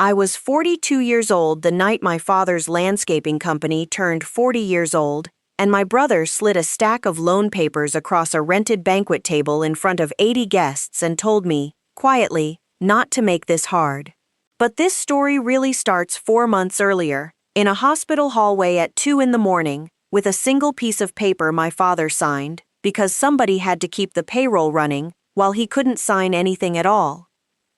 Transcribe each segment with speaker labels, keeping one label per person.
Speaker 1: I was 42 years old the night my father's landscaping company turned 40 years old, and my brother slid a stack of loan papers across a rented banquet table in front of 80 guests and told me, quietly, not to make this hard. But this story really starts 4 months earlier, in a hospital hallway at 2 in the morning, with a single piece of paper my father signed, because somebody had to keep the payroll running while he couldn't sign anything at all.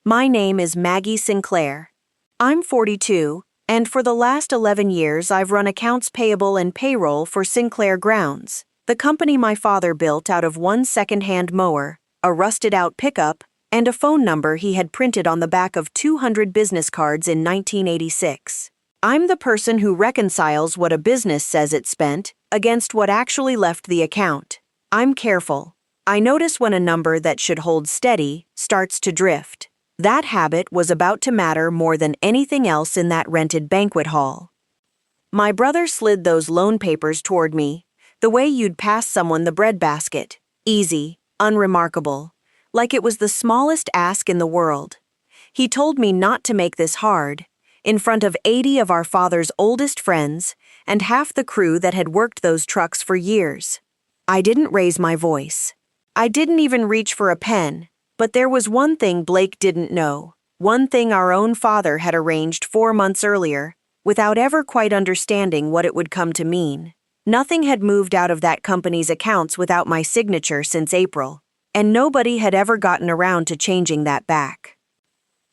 Speaker 1: My name is Maggie Sinclair. I'm 42, and for the last 11 years I've run accounts payable and payroll for Sinclair Grounds, the company my father built out of one second-hand mower, a rusted-out pickup, and a phone number he had printed on the back of 200 business cards in 1986. I'm the person who reconciles what a business says it spent against what actually left the account. I'm careful. I notice when a number that should hold steady starts to drift. That habit was about to matter more than anything else in that rented banquet hall. My brother slid those loan papers toward me, the way you'd pass someone the bread basket, easy, unremarkable, like it was the smallest ask in the world. He told me not to make this hard, in front of 80 of our father's oldest friends and half the crew that had worked those trucks for years. I didn't raise my voice. I didn't even reach for a pen. But there was one thing Blake didn't know, one thing our own father had arranged 4 months earlier, without ever quite understanding what it would come to mean. Nothing had moved out of that company's accounts without my signature since April, and nobody had ever gotten around to changing that back.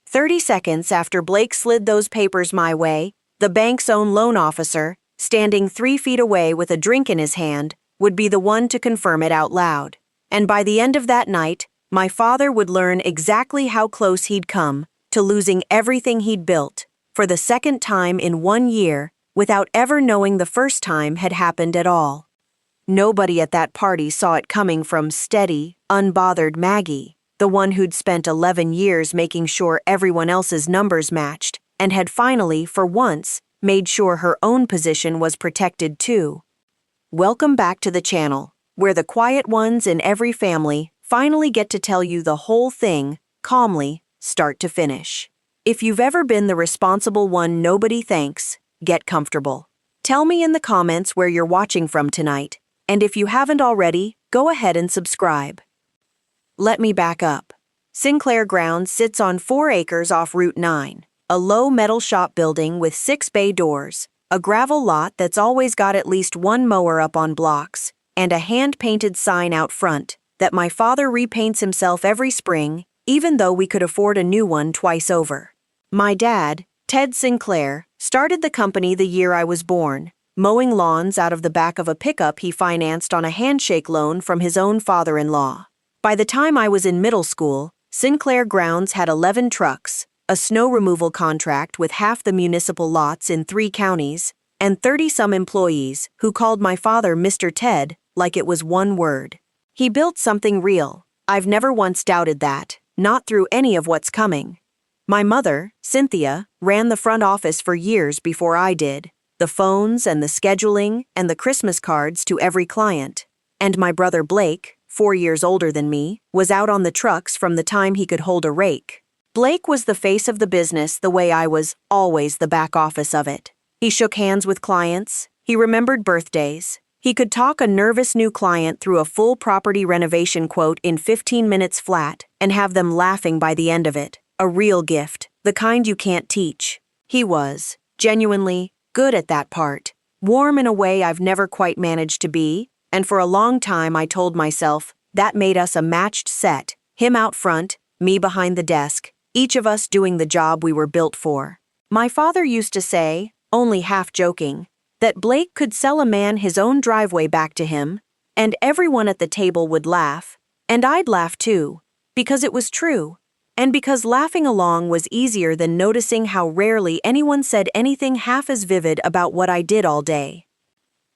Speaker 1: 30 seconds after Blake slid those papers my way, the bank's own loan officer, standing 3 feet away with a drink in his hand, would be the one to confirm it out loud. And by the end of that night, my father would learn exactly how close he'd come to losing everything he'd built, for the second time in 1 year, without ever knowing the first time had happened at all. Nobody at that party saw it coming from steady, unbothered Maggie, the one who'd spent 11 years making sure everyone else's numbers matched, and had finally, for once, made sure her own position was protected too. Welcome back to the channel, where the quiet ones in every family finally get to tell you the whole thing, calmly, start to finish. If you've ever been the responsible one nobody thanks, get comfortable. Tell me in the comments where you're watching from tonight, and if you haven't already, go ahead and subscribe. Let me back up. Sinclair Grounds sits on 4 acres off Route 9, a low metal shop building with 6 bay doors, a gravel lot that's always got at least one mower up on blocks, and a hand-painted sign out front that my father repaints himself every spring, even though we could afford a new one twice over. My dad, Ted Sinclair, started the company the year I was born, mowing lawns out of the back of a pickup he financed on a handshake loan from his own father-in-law. By the time I was in middle school, Sinclair Grounds had 11 trucks, a snow removal contract with half the municipal lots in 3 counties, and 30-some employees who called my father Mr. Ted like it was one word. He built something real. I've never once doubted that, not through any of what's coming. My mother, Cynthia, ran the front office for years before I did, the phones and the scheduling and the Christmas cards to every client. And my brother Blake, 4 years older than me, was out on the trucks from the time he could hold a rake. Blake was the face of the business the way I was always the back office of it. He shook hands with clients, he remembered birthdays, he could talk a nervous new client through a full property renovation quote in 15 minutes flat and have them laughing by the end of it. A real gift, the kind you can't teach. He was, genuinely, good at that part, warm in a way I've never quite managed to be, and for a long time I told myself that made us a matched set, him out front, me behind the desk, each of us doing the job we were built for. My father used to say, only half joking, that Blake could sell a man his own driveway back to him, and everyone at the table would laugh, and I'd laugh too, because it was true, and because laughing along was easier than noticing how rarely anyone said anything half as vivid about what I did all day.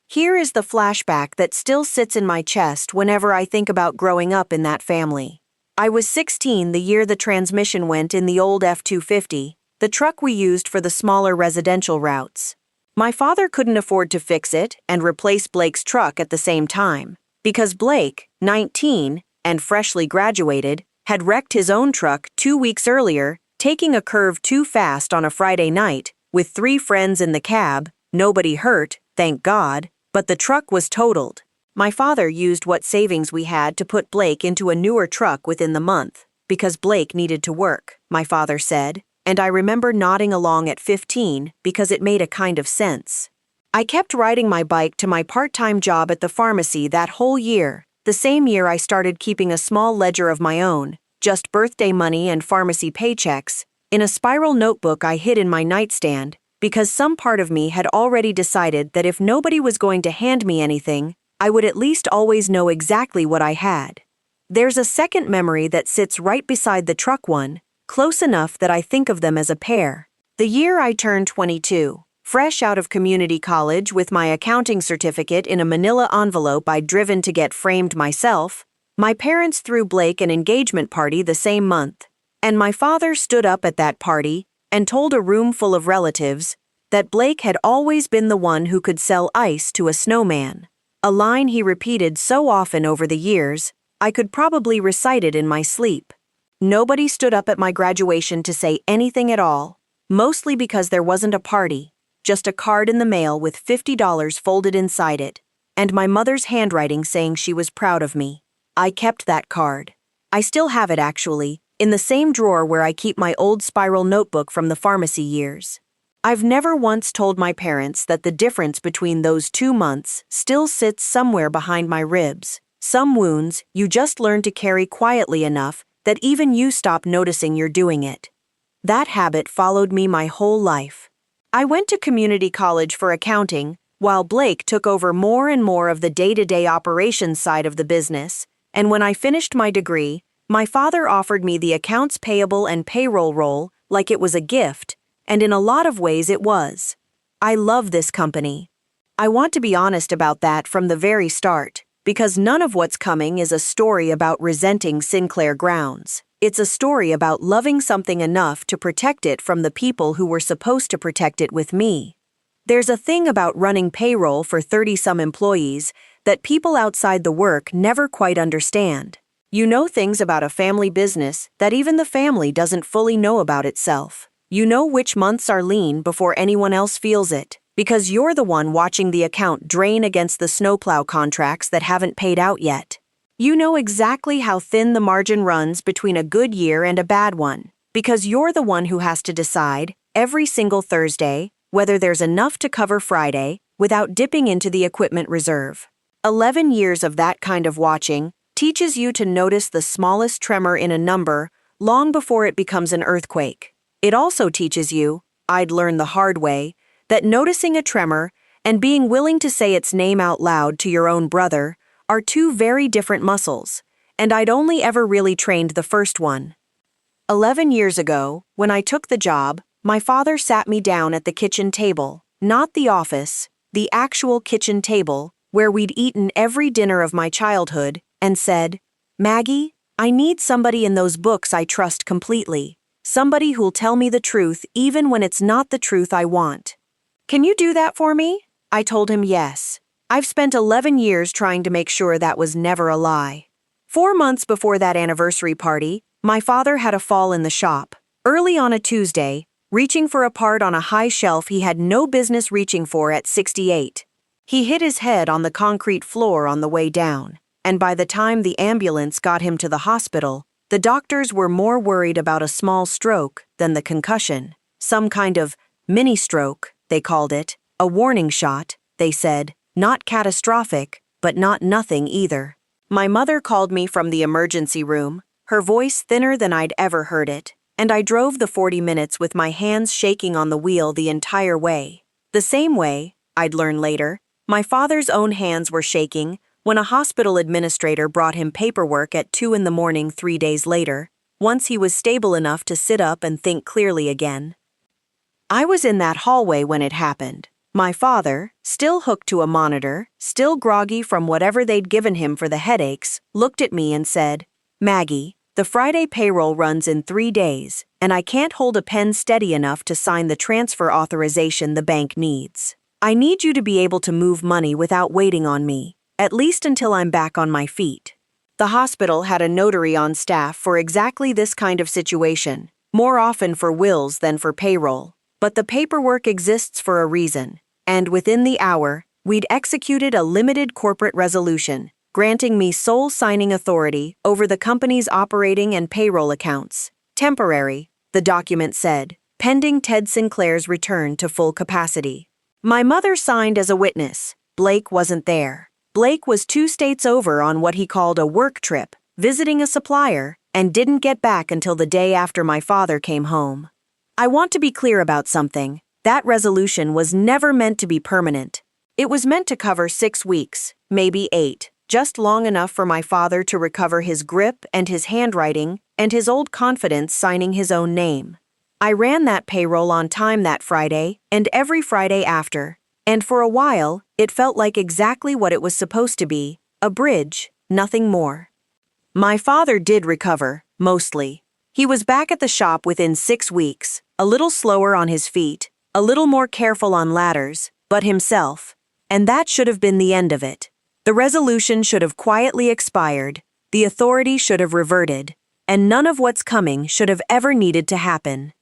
Speaker 1: Here is the flashback that still sits in my chest whenever I think about growing up in that family. I was 16 the year the transmission went in the old F-250, the truck we used for the smaller residential routes. My father couldn't afford to fix it and replace Blake's truck at the same time, because Blake, 19, and freshly graduated, had wrecked his own truck 2 weeks earlier Taking a curve too fast on a Friday night, with 3 friends in the cab, nobody hurt, thank God, but the truck was totaled. My father used what savings we had to put Blake into a newer truck within the month, because Blake needed to work, my father said, and I remember nodding along at 15 because it made a kind of sense. I kept riding my bike to my part-time job at the pharmacy that whole year, the same year I started keeping a small ledger of my own, just birthday money and pharmacy paychecks, in a spiral notebook I hid in my nightstand, because some part of me had already decided that if nobody was going to hand me anything, I would at least always know exactly what I had. There's a second memory that sits right beside the truck one, close enough that I think of them as a pair. The year I turned 22, fresh out of community college with my accounting certificate in a manila envelope I'd driven to get framed myself, my parents threw Blake an engagement party the same month, and my father stood up at that party and told a room full of relatives that Blake had always been the one who could sell ice to a snowman, a line he repeated so often over the years, I could probably recite it in my sleep. Nobody stood up at my graduation to say anything at all, mostly because there wasn't a party, just a card in the mail with $50 folded inside it, and my mother's handwriting saying she was proud of me. I kept that card. I still have it actually, in the same drawer where I keep my old spiral notebook from the pharmacy years. I've never once told my parents that the difference between those 2 months still sits somewhere behind my ribs. Some wounds you just learn to carry quietly enough that even you stop noticing you're doing it. That habit followed me my whole life. I went to community college for accounting, while Blake took over more and more of the day-to-day operations side of the business, and when I finished my degree, my father offered me the accounts payable and payroll role like it was a gift, and in a lot of ways it was. I love this company. I want to be honest about that from the very start, because none of what's coming is a story about resenting Sinclair Grounds. It's a story about loving something enough to protect it from the people who were supposed to protect it with me. There's a thing about running payroll for 30-some employees that people outside the work never quite understand. You know things about a family business that even the family doesn't fully know about itself. You know which months are lean before anyone else feels it, because you're the one watching the account drain against the snowplow contracts that haven't paid out yet. You know exactly how thin the margin runs between a good year and a bad one, because you're the one who has to decide, every single Thursday, whether there's enough to cover Friday without dipping into the equipment reserve. 11 years of that kind of watching teaches you to notice the smallest tremor in a number long before it becomes an earthquake. It also teaches you, I'd learned the hard way, that noticing a tremor and being willing to say its name out loud to your own brother are 2 very different muscles, and I'd only ever really trained the first one. 11 years ago, when I took the job, my father sat me down at the kitchen table, not the office, the actual kitchen table, where we'd eaten every dinner of my childhood, and said, "Maggie, I need somebody in those books I trust completely. Somebody who'll tell me the truth even when it's not the truth I want. Can you do that for me?" I told him yes. I've spent 11 years trying to make sure that was never a lie. 4 months before that anniversary party, my father had a fall in the shop. Early on a Tuesday, reaching for a part on a high shelf he had no business reaching for at 68. He hit his head on the concrete floor on the way down, and by the time the ambulance got him to the hospital, the doctors were more worried about a small stroke than the concussion. Some kind of mini-stroke, they called it, a warning shot, they said, not catastrophic, but not nothing either. My mother called me from the emergency room, her voice thinner than I'd ever heard it, and I drove the 40 minutes with my hands shaking on the wheel the entire way. The same way, I'd learn later, my father's own hands were shaking when a hospital administrator brought him paperwork at 2 in the morning 3 days later, once he was stable enough to sit up and think clearly again. I was in that hallway when it happened. My father, still hooked to a monitor, still groggy from whatever they'd given him for the headaches, looked at me and said, "Maggie, the Friday payroll runs in 3 days, and I can't hold a pen steady enough to sign the transfer authorization the bank needs. I need you to be able to move money without waiting on me, at least until I'm back on my feet." The hospital had a notary on staff for exactly this kind of situation. more often for wills than for payroll. But the paperwork exists for a reason, and within the hour, we'd executed a limited corporate resolution, granting me sole signing authority over the company's operating and payroll accounts. Temporary, the document said, pending Ted Sinclair's return to full capacity. My mother signed as a witness. Blake wasn't there. Blake was 2 states over on what he called a work trip, visiting a supplier, and didn't get back until the day after my father came home. I want to be clear about something. That resolution was never meant to be permanent. It was meant to cover 6 weeks, maybe 8, just long enough for my father to recover his grip and his handwriting and his old confidence signing his own name. I ran that payroll on time that Friday and every Friday after, and for a while, it felt like exactly what it was supposed to be, a bridge, nothing more. My father did recover, mostly. He was back at the shop within 6 weeks, a little slower on his feet, a little more careful on ladders, but himself. And that should have been the end of it. The resolution should have quietly expired, the authority should have reverted, and none of what's coming should have ever needed to happen.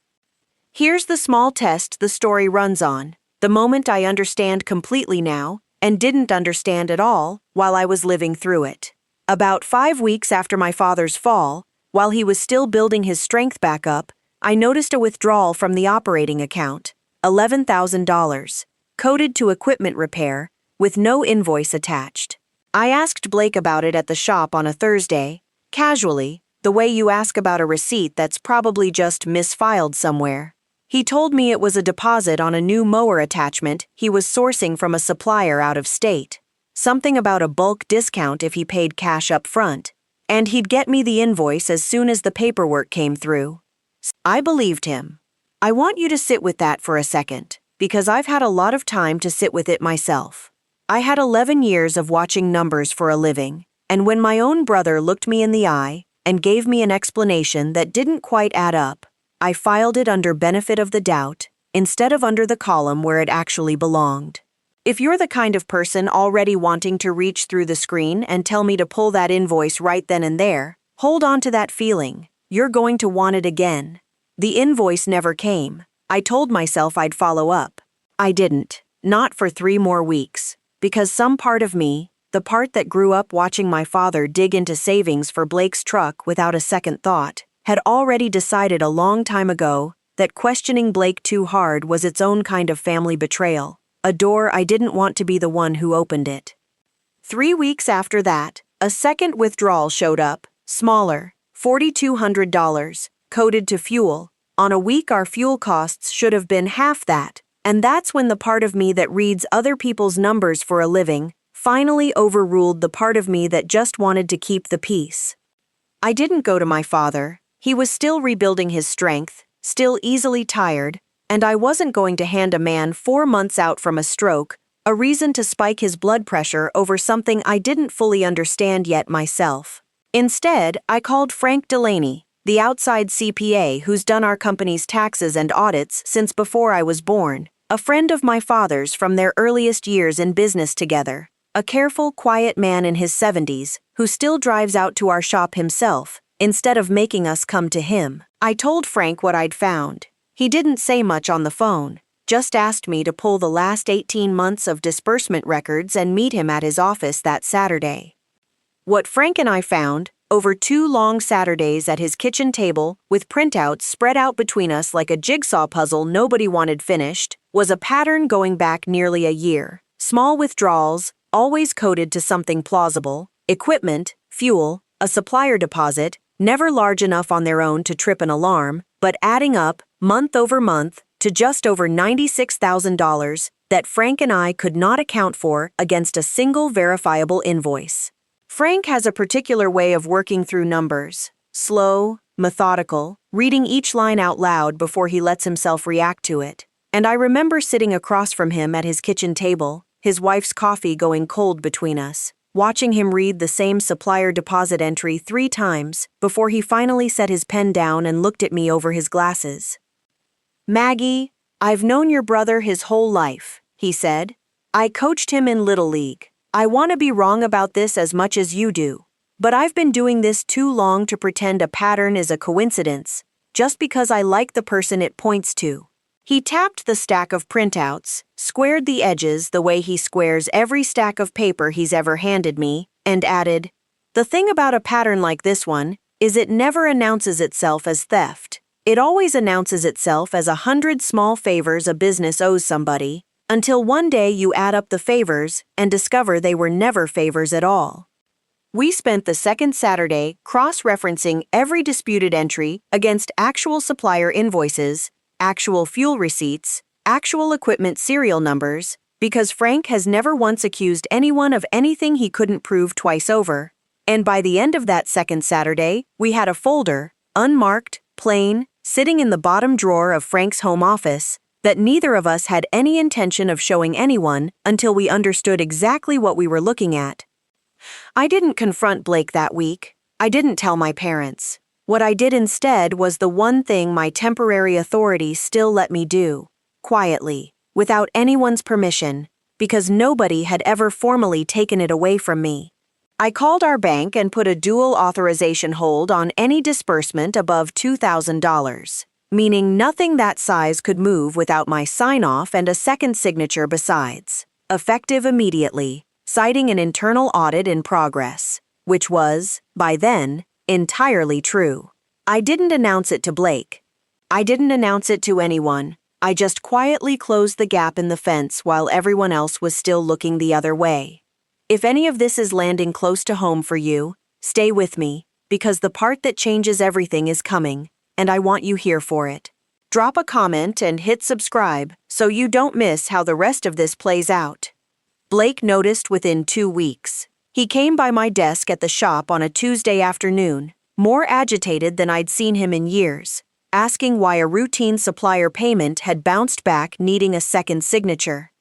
Speaker 1: Here's the small test the story runs on, the moment I understand completely now, and didn't understand at all while I was living through it. About 5 weeks after my father's fall, while he was still building his strength back up, I noticed a withdrawal from the operating account, $11,000, coded to equipment repair, with no invoice attached. I asked Blake about it at the shop on a Thursday, casually, the way you ask about a receipt that's probably just misfiled somewhere. He told me it was a deposit on a new mower attachment he was sourcing from a supplier out of state. Something about a bulk discount if he paid cash up front, and he'd get me the invoice as soon as the paperwork came through. I believed him. I want you to sit with that for a second, because I've had a lot of time to sit with it myself. I had 11 years of watching numbers for a living, and when my own brother looked me in the eye and gave me an explanation that didn't quite add up, I filed it under benefit of the doubt, instead of under the column where it actually belonged. If you're the kind of person already wanting to reach through the screen and tell me to pull that invoice right then and there, hold on to that feeling. You're going to want it again. The invoice never came. I told myself I'd follow up. I didn't. Not for 3 more weeks. Because some part of me, the part that grew up watching my father dig into savings for Blake's truck without a second thought, had already decided a long time ago that questioning Blake too hard was its own kind of family betrayal, a door I didn't want to be the one who opened it. 3 weeks after that, a second withdrawal showed up, smaller, $4,200, coded to fuel. On a week our fuel costs should have been half that, and that's when the part of me that reads other people's numbers for a living finally overruled the part of me that just wanted to keep the peace. I didn't go to my father. He was still rebuilding his strength, still easily tired, and I wasn't going to hand a man 4 months out from a stroke a reason to spike his blood pressure over something I didn't fully understand yet myself. Instead, I called Frank Delaney, the outside CPA who's done our company's taxes and audits since before I was born, a friend of my father's from their earliest years in business together, a careful, quiet man in his 70s who still drives out to our shop himself, instead of making us come to him. I told Frank what I'd found. He didn't say much on the phone, just asked me to pull the last 18 months of disbursement records and meet him at his office that Saturday. What Frank and I found, over 2 long Saturdays at his kitchen table with printouts spread out between us like a jigsaw puzzle nobody wanted finished, was a pattern going back nearly a year. Small withdrawals, always coded to something plausible, equipment, fuel, a supplier deposit, never large enough on their own to trip an alarm, but adding up, month over month, to just over $96,000 that Frank and I could not account for against a single verifiable invoice. Frank has a particular way of working through numbers, slow, methodical, reading each line out loud before he lets himself react to it. And I remember sitting across from him at his kitchen table, his wife's coffee going cold between us, watching him read the same supplier deposit entry 3 times before he finally set his pen down and looked at me over his glasses. "Maggie, I've known your brother his whole life," he said. "I coached him in Little League. I want to be wrong about this as much as you do, but I've been doing this too long to pretend a pattern is a coincidence, just because I like the person it points to. He tapped the stack of printouts, squared the edges the way he squares every stack of paper he's ever handed me, and added, "The thing about a pattern like this one is it never announces itself as theft. It always announces itself as 100 small favors a business owes somebody, until one day you add up the favors and discover they were never favors at all." We spent the second Saturday cross-referencing every disputed entry against actual supplier invoices, actual fuel receipts, actual equipment serial numbers, because Frank has never once accused anyone of anything he couldn't prove twice over. And by the end of that second Saturday, we had a folder, unmarked, plain, sitting in the bottom drawer of Frank's home office, that neither of us had any intention of showing anyone until we understood exactly what we were looking at. I didn't confront Blake that week. I didn't tell my parents. What I did instead was the one thing my temporary authority still let me do, quietly, without anyone's permission, because nobody had ever formally taken it away from me. I called our bank and put a dual authorization hold on any disbursement above $2,000, meaning nothing that size could move without my sign-off and a second signature besides, effective immediately, citing an internal audit in progress, which was, by then, entirely true. I didn't announce it to Blake. I didn't announce it to anyone. I just quietly closed the gap in the fence while everyone else was still looking the other way. If any of this is landing close to home for you, stay with me, because the part that changes everything is coming, and I want you here for it. Drop a comment and hit subscribe so you don't miss how the rest of this plays out. Blake noticed within 2 weeks. He came by my desk at the shop on a Tuesday afternoon, more agitated than I'd seen him in years, asking why a routine supplier payment had bounced back needing a second signature.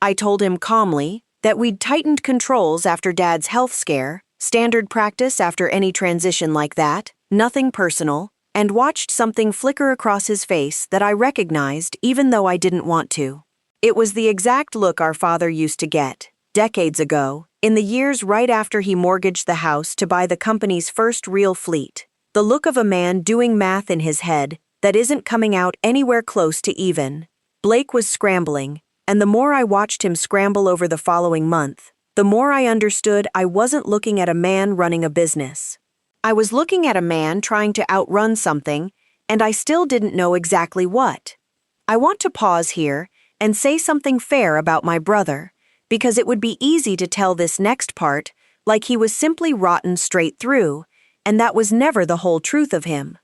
Speaker 1: I told him calmly that we'd tightened controls after Dad's health scare, standard practice after any transition like that, nothing personal, and watched something flicker across his face that I recognized even though I didn't want to. It was the exact look our father used to get, decades ago, in the years right after he mortgaged the house to buy the company's first real fleet. The look of a man doing math in his head that isn't coming out anywhere close to even. Blake was scrambling, and the more I watched him scramble over the following month, the more I understood I wasn't looking at a man running a business. I was looking at a man trying to outrun something, and I still didn't know exactly what. I want to pause here and say something fair about my brother, because it would be easy to tell this next part like he was simply rotten straight through, and that was never the whole truth of him.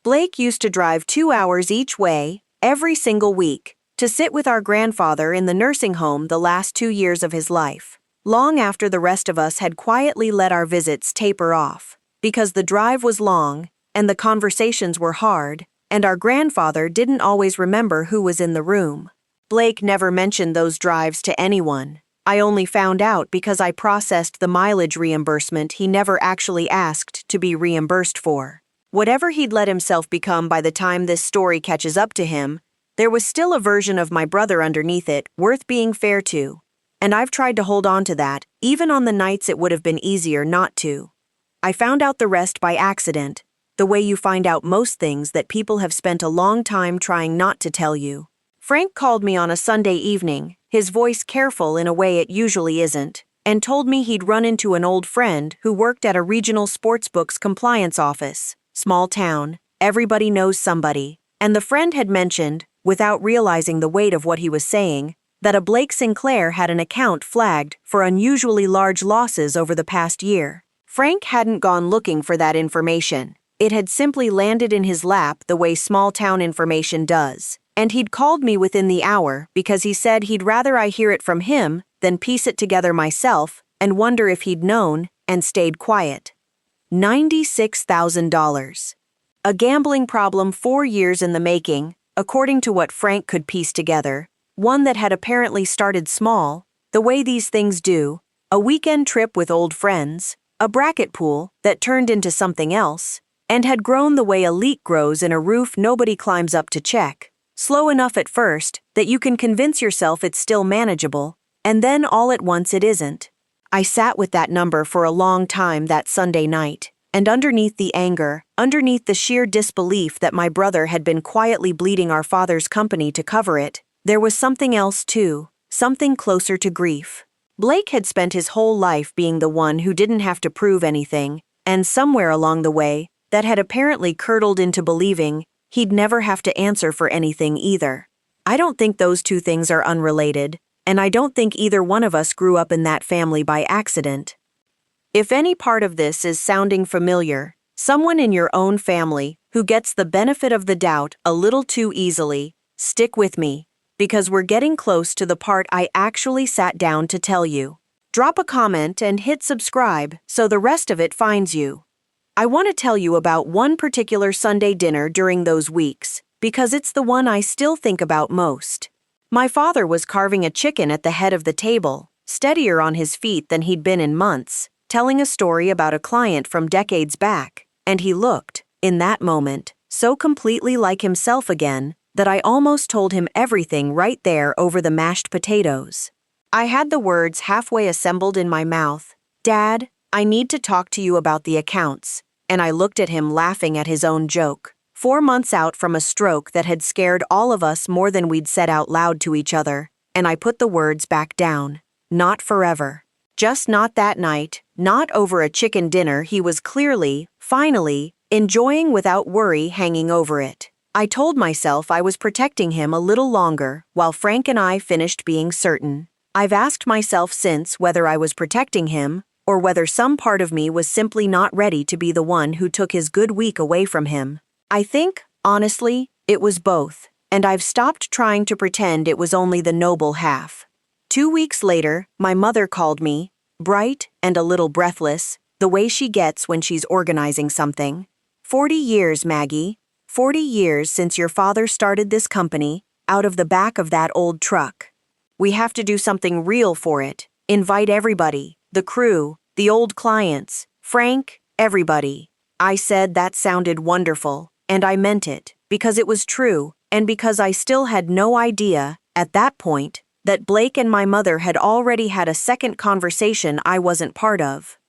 Speaker 1: Blake used to drive 2 hours each way, every single week, to sit with our grandfather in the nursing home the last 2 years of his life, long after the rest of us had quietly let our visits taper off, because the drive was long, and the conversations were hard, and our grandfather didn't always remember who was in the room. Blake never mentioned those drives to anyone. I only found out because I processed the mileage reimbursement he never actually asked to be reimbursed for. Whatever he'd let himself become by the time this story catches up to him, there was still a version of my brother underneath it worth being fair to, and I've tried to hold on to that, even on the nights it would have been easier not to. I found out the rest by accident, the way you find out most things that people have spent a long time trying not to tell you. Frank called me on a Sunday evening, his voice careful in a way it usually isn't, and told me he'd run into an old friend who worked at a regional sportsbooks compliance office. Small town, everybody knows somebody, and the friend had mentioned, without realizing the weight of what he was saying, that a Blake Sinclair had an account flagged for unusually large losses over the past year. Frank hadn't gone looking for that information. It had simply landed in his lap the way small-town information does. And he'd called me within the hour because he said he'd rather I hear it from him than piece it together myself and wonder if he'd known and stayed quiet. $96,000. A gambling problem 4 years in the making, according to what Frank could piece together, one that had apparently started small, the way these things do, a weekend trip with old friends, a bracket pool that turned into something else, and had grown the way a leak grows in a roof nobody climbs up to check. Slow enough at first that you can convince yourself it's still manageable, and then all at once it isn't. I sat with that number for a long time that Sunday night, And underneath the anger, underneath the sheer disbelief that my brother had been quietly bleeding our father's company to cover it, there was something else too, something closer to grief. Blake had spent his whole life being the one who didn't have to prove anything, and somewhere along the way, that had apparently curdled into believing he'd never have to answer for anything either. I don't think those two things are unrelated, and I don't think either one of us grew up in that family by accident. If any part of this is sounding familiar, someone in your own family who gets the benefit of the doubt a little too easily, stick with me, because we're getting close to the part I actually sat down to tell you. Drop a comment and hit subscribe so the rest of it finds you. I want to tell you about one particular Sunday dinner during those weeks, because it's the one I still think about most. My father was carving a chicken at the head of the table, steadier on his feet than he'd been in months, telling a story about a client from decades back, and he looked, in that moment, so completely like himself again that I almost told him everything right there over the mashed potatoes. I had the words halfway assembled in my mouth. "Dad, I need to talk to you about the accounts," and I looked at him laughing at his own joke. 4 months out from a stroke that had scared all of us more than we'd said out loud to each other, and I put the words back down. Not forever. Just not that night, not over a chicken dinner he was clearly, finally, enjoying without worry hanging over it. I told myself I was protecting him a little longer while Frank and I finished being certain. I've asked myself since whether I was protecting him or whether some part of me was simply not ready to be the one who took his good week away from him. I think, honestly, it was both, and I've stopped trying to pretend it was only the noble half. 2 weeks later, my mother called me, bright and a little breathless, the way she gets when she's organizing something. 40 years, Maggie. 40 years since your father started this company, out of the back of that old truck. We have to do something real for it. Invite everybody, the crew, the old clients, Frank, everybody. I said that sounded wonderful, and I meant it, because it was true, and because I still had no idea, at that point, that Blake and my mother had already had a second conversation I wasn't part of.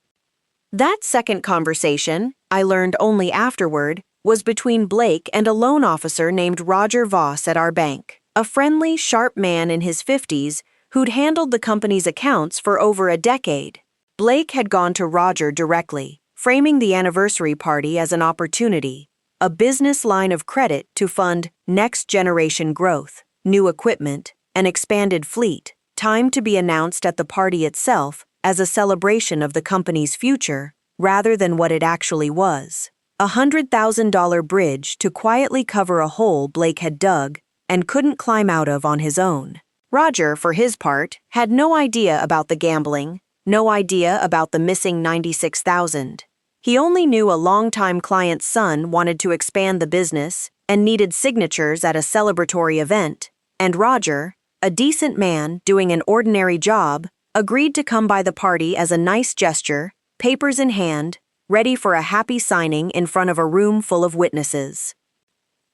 Speaker 1: That second conversation, I learned only afterward, was between Blake and a loan officer named Roger Voss at our bank, a friendly, sharp man in his 50s who'd handled the company's accounts for over a decade. Blake had gone to Roger directly, framing the anniversary party as an opportunity, a business line of credit to fund next-generation growth, new equipment, an expanded fleet, time to be announced at the party itself as a celebration of the company's future rather than what it actually was. A $100,000 bridge to quietly cover a hole Blake had dug and couldn't climb out of on his own. Roger, for his part, had no idea about the gambling, no idea about the missing $96,000. He only knew a longtime client's son wanted to expand the business and needed signatures at a celebratory event, and Roger, a decent man doing an ordinary job, agreed to come by the party as a nice gesture, papers in hand, ready for a happy signing in front of a room full of witnesses.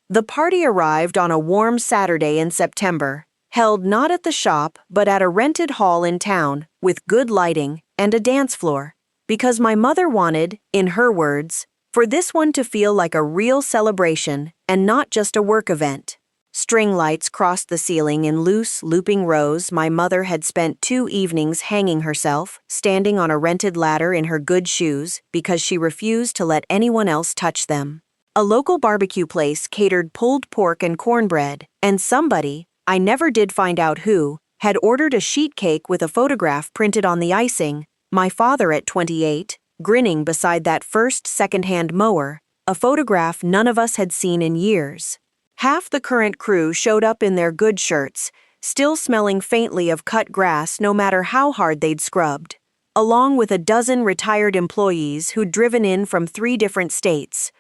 Speaker 1: The party arrived on a warm Saturday in September, held not at the shop but at a rented hall in town with good lighting and a dance floor, because my mother wanted, in her words, for this one to feel like a real celebration and not just a work event. String lights crossed the ceiling in loose, looping rows. My mother had spent 2 evenings hanging herself, standing on a rented ladder in her good shoes because she refused to let anyone else touch them. A local barbecue place catered pulled pork and cornbread, and somebody, I never did find out who, had ordered a sheet cake with a photograph printed on the icing, my father at 28, grinning beside that first second-hand mower, a photograph none of us had seen in years. Half the current crew showed up in their good shirts, still smelling faintly of cut grass no matter how hard they'd scrubbed, along with a dozen retired employees who'd driven in from 3 different states,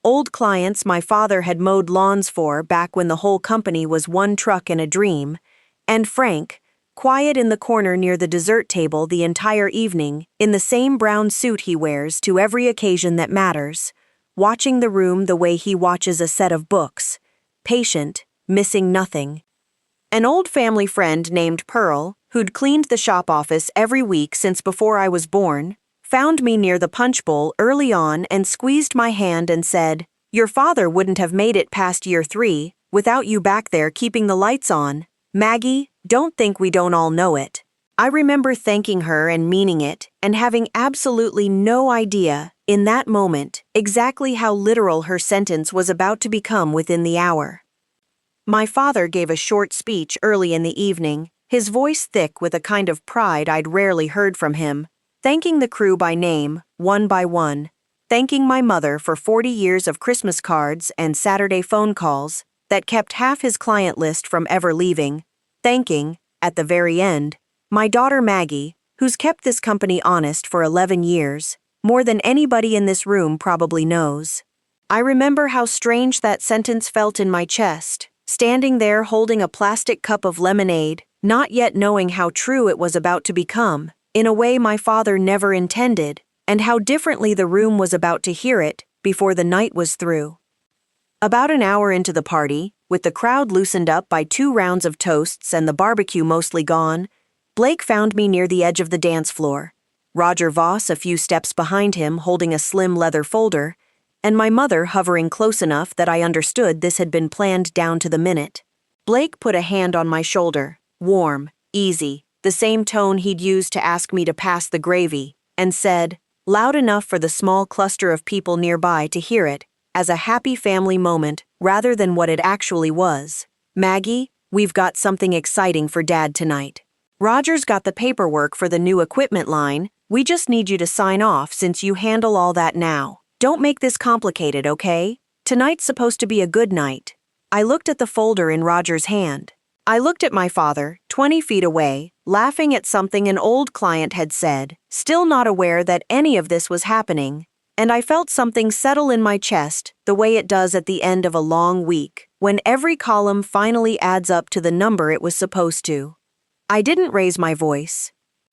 Speaker 1: old clients my father had mowed lawns for back when the whole company was one truck and a dream, and Frank, quiet in the corner near the dessert table the entire evening, in the same brown suit he wears to every occasion that matters, watching the room the way he watches a set of books, patient, missing nothing. An old family friend named Pearl, who'd cleaned the shop office every week since before I was born, found me near the punch bowl early on and squeezed my hand and said, "Your father wouldn't have made it past year 3 without you back there keeping the lights on. Maggie, don't think we don't all know it." I remember thanking her and meaning it, and having absolutely no idea, in that moment, exactly how literal her sentence was about to become within the hour. My father gave a short speech early in the evening, his voice thick with a kind of pride I'd rarely heard from him, thanking the crew by name, one by one, thanking my mother for 40 years of Christmas cards and Saturday phone calls that kept half his client list from ever leaving, thanking, at the very end, my daughter Maggie, who's kept this company honest for 11 years, more than anybody in this room probably knows. I remember how strange that sentence felt in my chest, standing there holding a plastic cup of lemonade, not yet knowing how true it was about to become, in a way my father never intended, and how differently the room was about to hear it before the night was through. About an hour into the party, with the crowd loosened up by 2 rounds of toasts and the barbecue mostly gone, Blake found me near the edge of the dance floor, Roger Voss a few steps behind him holding a slim leather folder, and my mother hovering close enough that I understood this had been planned down to the minute. Blake put a hand on my shoulder, warm, easy, the same tone he'd used to ask me to pass the gravy, and said, loud enough for the small cluster of people nearby to hear it, as a happy family moment rather than what it actually was, "Maggie, we've got something exciting for Dad tonight. Roger's got the paperwork for the new equipment line. We just need you to sign off since you handle all that now. Don't make this complicated, okay? Tonight's supposed to be a good night." I looked at the folder in Roger's hand. I looked at my father, 20 feet away, laughing at something an old client had said, still not aware that any of this was happening, and I felt something settle in my chest the way it does at the end of a long week, when every column finally adds up to the number it was supposed to. I didn't raise my voice.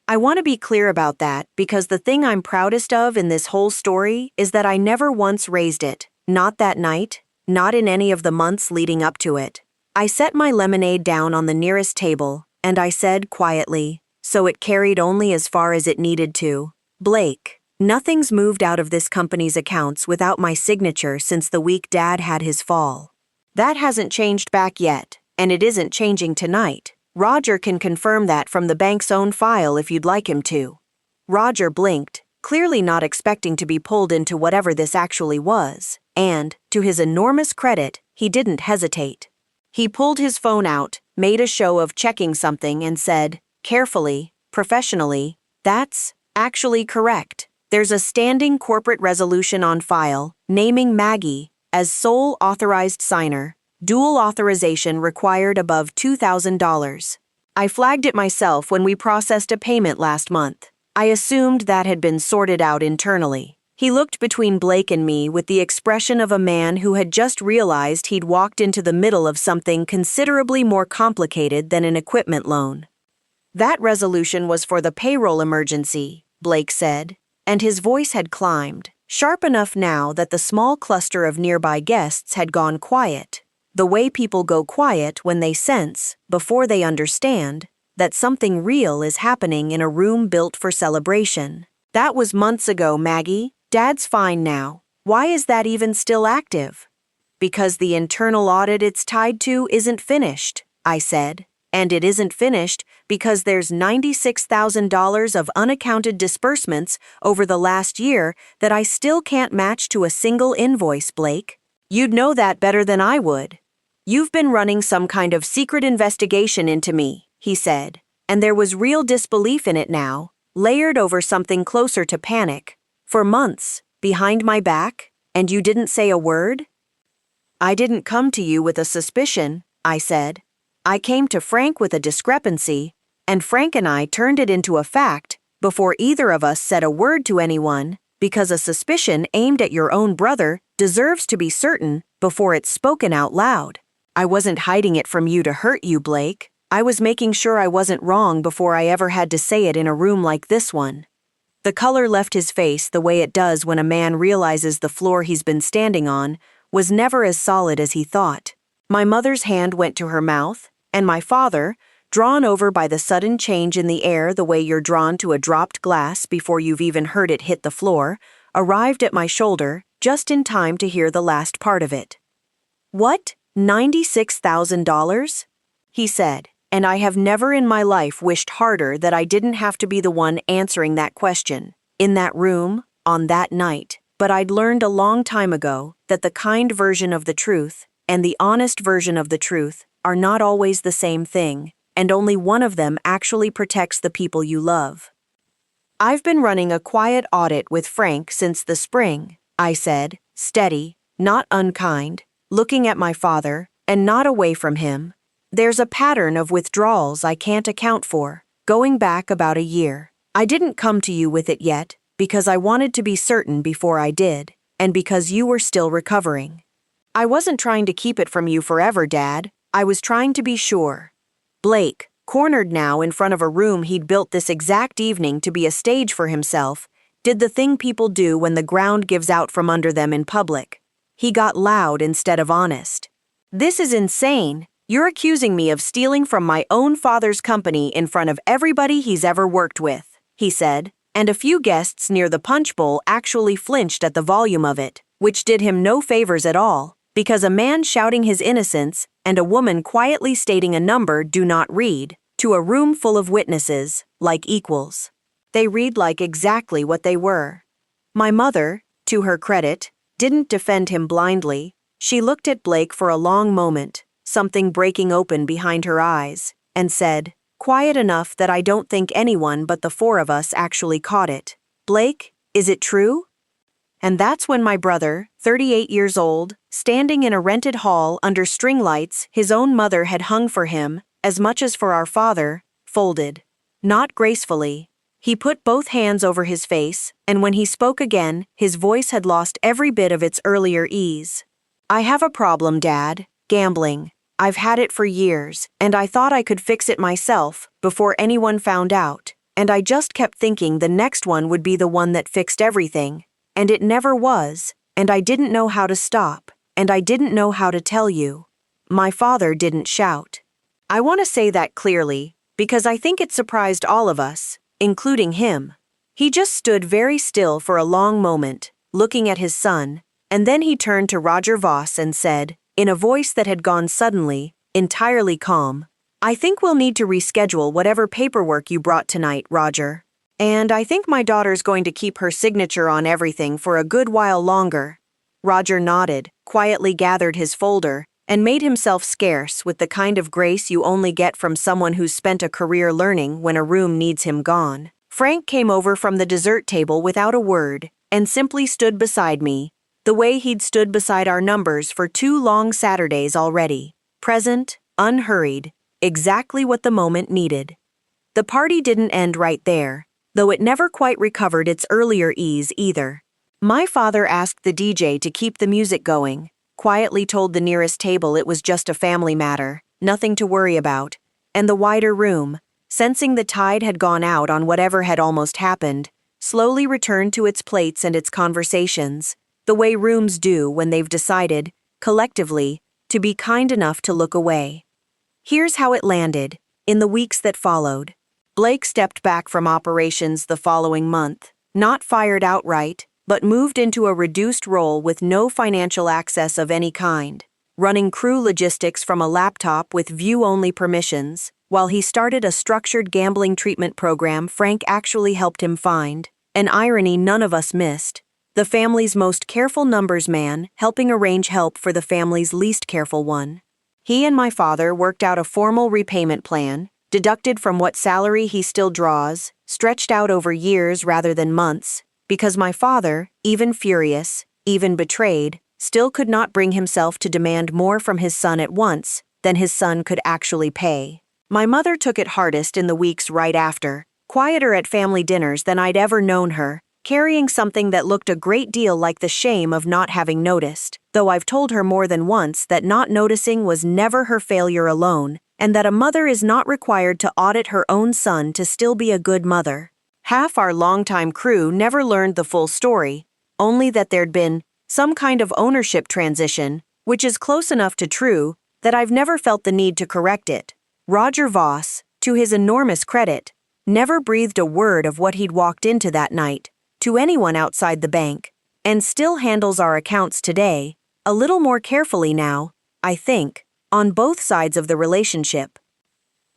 Speaker 1: I want to be clear about that because the thing I'm proudest of in this whole story is that I never once raised it, not that night, not in any of the months leading up to it. I set my lemonade down on the nearest table, and I said quietly, so it carried only as far as it needed to, "Blake, nothing's moved out of this company's accounts without my signature since the week Dad had his fall. That hasn't changed back yet, and it isn't changing tonight. Roger can confirm that from the bank's own file if you'd like him to." Roger blinked, clearly not expecting to be pulled into whatever this actually was, and, to his enormous credit, he didn't hesitate. He pulled his phone out, made a show of checking something, and said, carefully, professionally, "That's actually correct. There's a standing corporate resolution on file naming Maggie as sole authorized signer. Dual authorization required above $2,000. I flagged it myself when we processed a payment last month. I assumed that had been sorted out internally." He looked between Blake and me with the expression of a man who had just realized he'd walked into the middle of something considerably more complicated than an equipment loan. "That resolution was for the payroll emergency," Blake said, and his voice had climbed, sharp enough now that the small cluster of nearby guests had gone quiet. The way people go quiet when they sense, before they understand, that something real is happening in a room built for celebration. "That was months ago, Maggie. Dad's fine now. Why is that even still active?" "Because the internal audit it's tied to isn't finished," I said. "And it isn't finished because there's $96,000 of unaccounted disbursements over the last year that I still can't match to a single invoice, Blake. You'd know that better than I would." "You've been running some kind of secret investigation into me," he said, and there was real disbelief in it now, layered over something closer to panic. "For months, behind my back, and you didn't say a word?" "I didn't come to you with a suspicion," I said. "I came to Frank with a discrepancy, and Frank and I turned it into a fact before either of us said a word to anyone, because a suspicion aimed at your own brother deserves to be certain before it's spoken out loud. I wasn't hiding it from you to hurt you, Blake. I was making sure I wasn't wrong before I ever had to say it in a room like this one." The color left his face the way it does when a man realizes the floor he's been standing on was never as solid as he thought. My mother's hand went to her mouth, and my father, drawn over by the sudden change in the air the way you're drawn to a dropped glass before you've even heard it hit the floor, arrived at my shoulder just in time to hear the last part of it. "What? $96,000? He said, and I have never in my life wished harder that I didn't have to be the one answering that question, in that room, on that night. But I'd learned a long time ago that the kind version of the truth and the honest version of the truth are not always the same thing, and only one of them actually protects the people you love. I've been running a quiet audit with Frank since the spring," I said, steady, not unkind, looking at my father, and not away from him. "There's a pattern of withdrawals I can't account for, going back about a year. I didn't come to you with it yet, because I wanted to be certain before I did, and because you were still recovering. I wasn't trying to keep it from you forever, Dad. I was trying to be sure." Blake, cornered now in front of a room he'd built this exact evening to be a stage for himself, did the thing people do when the ground gives out from under them in public. He got loud instead of honest. "This is insane. You're accusing me of stealing from my own father's company in front of everybody he's ever worked with," he said, and a few guests near the punch bowl actually flinched at the volume of it, which did him no favors at all, because a man shouting his innocence and a woman quietly stating a number do not read, to a room full of witnesses, like equals. They read like exactly what they were. My mother, to her credit, didn't defend him blindly. She looked at Blake for a long moment, something breaking open behind her eyes, and said, quiet enough that I don't think anyone but the four of us actually caught it, "Blake, is it true?" And that's when my brother, 38 years old, standing in a rented hall under string lights his own mother had hung for him, as much as for our father, folded. Not gracefully. He put both hands over his face, and when he spoke again, his voice had lost every bit of its earlier ease. "I have a problem, Dad. Gambling. I've had it for years, and I thought I could fix it myself before anyone found out, and I just kept thinking the next one would be the one that fixed everything, and it never was, and I didn't know how to stop, and I didn't know how to tell you." My father didn't shout. I want to say that clearly, because I think it surprised all of us, including him. He just stood very still for a long moment, looking at his son, and then he turned to Roger Voss and said, in a voice that had gone suddenly, entirely calm, "I think we'll need to reschedule whatever paperwork you brought tonight, Roger. And I think my daughter's going to keep her signature on everything for a good while longer." Roger nodded, quietly gathered his folder, and made himself scarce with the kind of grace you only get from someone who's spent a career learning when a room needs him gone. Frank came over from the dessert table without a word, and simply stood beside me, the way he'd stood beside our numbers for 2 long Saturdays already, present, unhurried, exactly what the moment needed. The party didn't end right there, though it never quite recovered its earlier ease either. My father asked the DJ to keep the music going, quietly told the nearest table it was just a family matter, nothing to worry about, and the wider room, sensing the tide had gone out on whatever had almost happened, slowly returned to its plates and its conversations, the way rooms do when they've decided, collectively, to be kind enough to look away. Here's how it landed, in the weeks that followed. Blake stepped back from operations the following month, not fired outright, but moved into a reduced role with no financial access of any kind, running crew logistics from a laptop with view-only permissions, while he started a structured gambling treatment program Frank actually helped him find, an irony none of us missed, the family's most careful numbers man helping arrange help for the family's least careful one. He and my father worked out a formal repayment plan, deducted from what salary he still draws, stretched out over years rather than months, because my father, even furious, even betrayed, still could not bring himself to demand more from his son at once than his son could actually pay. My mother took it hardest in the weeks right after, quieter at family dinners than I'd ever known her, carrying something that looked a great deal like the shame of not having noticed, though I've told her more than once that not noticing was never her failure alone, and that a mother is not required to audit her own son to still be a good mother. Half our longtime crew never learned the full story, only that there'd been some kind of ownership transition, which is close enough to true that I've never felt the need to correct it. Roger Voss, to his enormous credit, never breathed a word of what he'd walked into that night to anyone outside the bank, and still handles our accounts today, a little more carefully now, I think, on both sides of the relationship.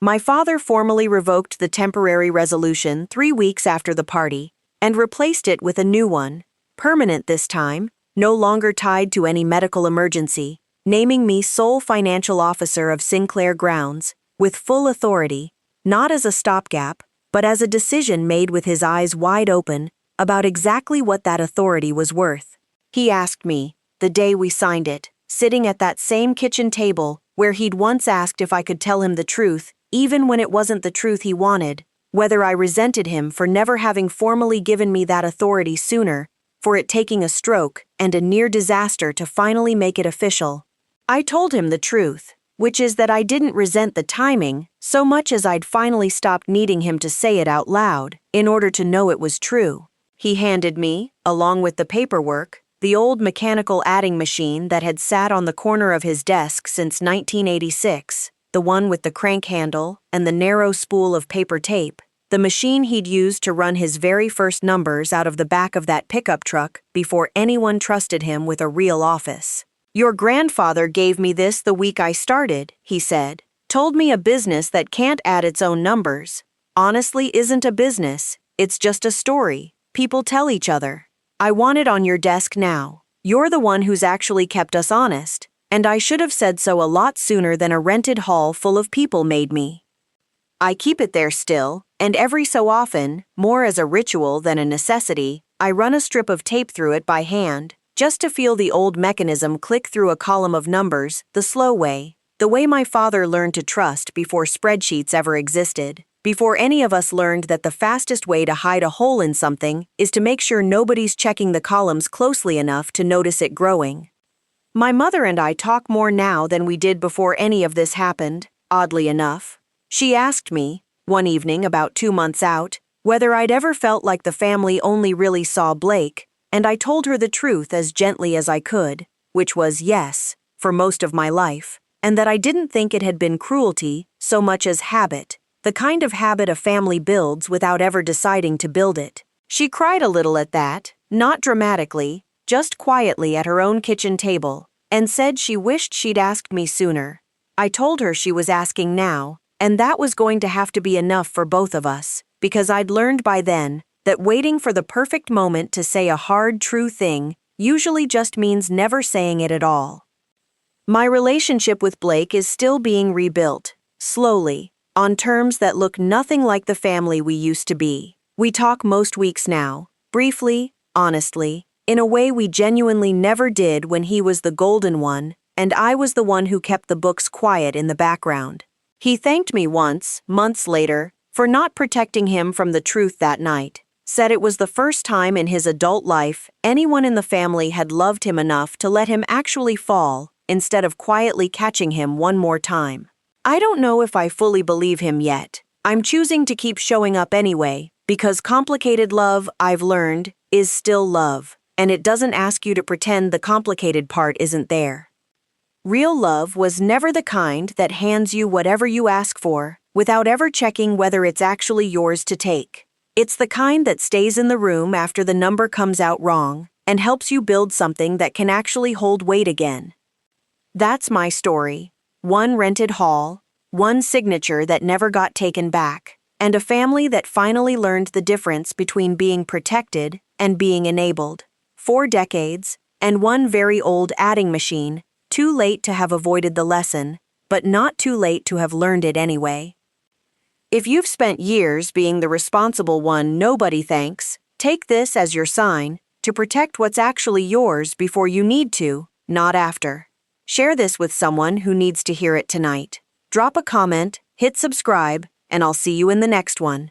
Speaker 1: My father formally revoked the temporary resolution 3 weeks after the party and replaced it with a new one, permanent this time, no longer tied to any medical emergency, naming me sole financial officer of Sinclair Grounds, with full authority, not as a stopgap, but as a decision made with his eyes wide open about exactly what that authority was worth. He asked me, the day we signed it, sitting at that same kitchen table where he'd once asked if I could tell him the truth, even when it wasn't the truth he wanted, whether I resented him for never having formally given me that authority sooner, for it taking a stroke and a near disaster to finally make it official. I told him the truth, which is that I didn't resent the timing so much as I'd finally stopped needing him to say it out loud in order to know it was true. He handed me, along with the paperwork, the old mechanical adding machine that had sat on the corner of his desk since 1986, the one with the crank handle and the narrow spool of paper tape, the machine he'd used to run his very first numbers out of the back of that pickup truck before anyone trusted him with a real office. Your grandfather gave me this the week I started, he said. Told me a business that can't add its own numbers honestly isn't a business, it's just a story people tell each other. I want it on your desk now. You're the one who's actually kept us honest, and I should have said so a lot sooner than a rented hall full of people made me. I keep it there still, and every so often, more as a ritual than a necessity, I run a strip of tape through it by hand, just to feel the old mechanism click through a column of numbers the slow way, the way my father learned to trust before spreadsheets ever existed, before any of us learned that the fastest way to hide a hole in something is to make sure nobody's checking the columns closely enough to notice it growing. My mother and I talk more now than we did before any of this happened, oddly enough. She asked me, one evening about 2 months out, whether I'd ever felt like the family only really saw Blake, and I told her the truth as gently as I could, which was yes, for most of my life, and that I didn't think it had been cruelty so much as habit, the kind of habit a family builds without ever deciding to build it. She cried a little at that, not dramatically, just quietly at her own kitchen table, and said she wished she'd asked me sooner. I told her she was asking now, and that was going to have to be enough for both of us, because I'd learned by then that waiting for the perfect moment to say a hard, true thing usually just means never saying it at all. My relationship with Blake is still being rebuilt, slowly, on terms that look nothing like the family we used to be. We talk most weeks now, briefly, honestly, in a way we genuinely never did when he was the golden one and I was the one who kept the books quiet in the background. He thanked me once, months later, for not protecting him from the truth that night, said it was the first time in his adult life anyone in the family had loved him enough to let him actually fall instead of quietly catching him one more time. I don't know if I fully believe him yet. I'm choosing to keep showing up anyway, because complicated love, I've learned, is still love, and it doesn't ask you to pretend the complicated part isn't there. Real love was never the kind that hands you whatever you ask for without ever checking whether it's actually yours to take. It's the kind that stays in the room after the number comes out wrong and helps you build something that can actually hold weight again. That's my story. One rented hall, one signature that never got taken back, and a family that finally learned the difference between being protected and being enabled. 4 decades, and one very old adding machine, too late to have avoided the lesson, but not too late to have learned it anyway. If you've spent years being the responsible one nobody thanks, take this as your sign to protect what's actually yours before you need to, not after. Share this with someone who needs to hear it tonight. Drop a comment, hit subscribe, and I'll see you in the next one.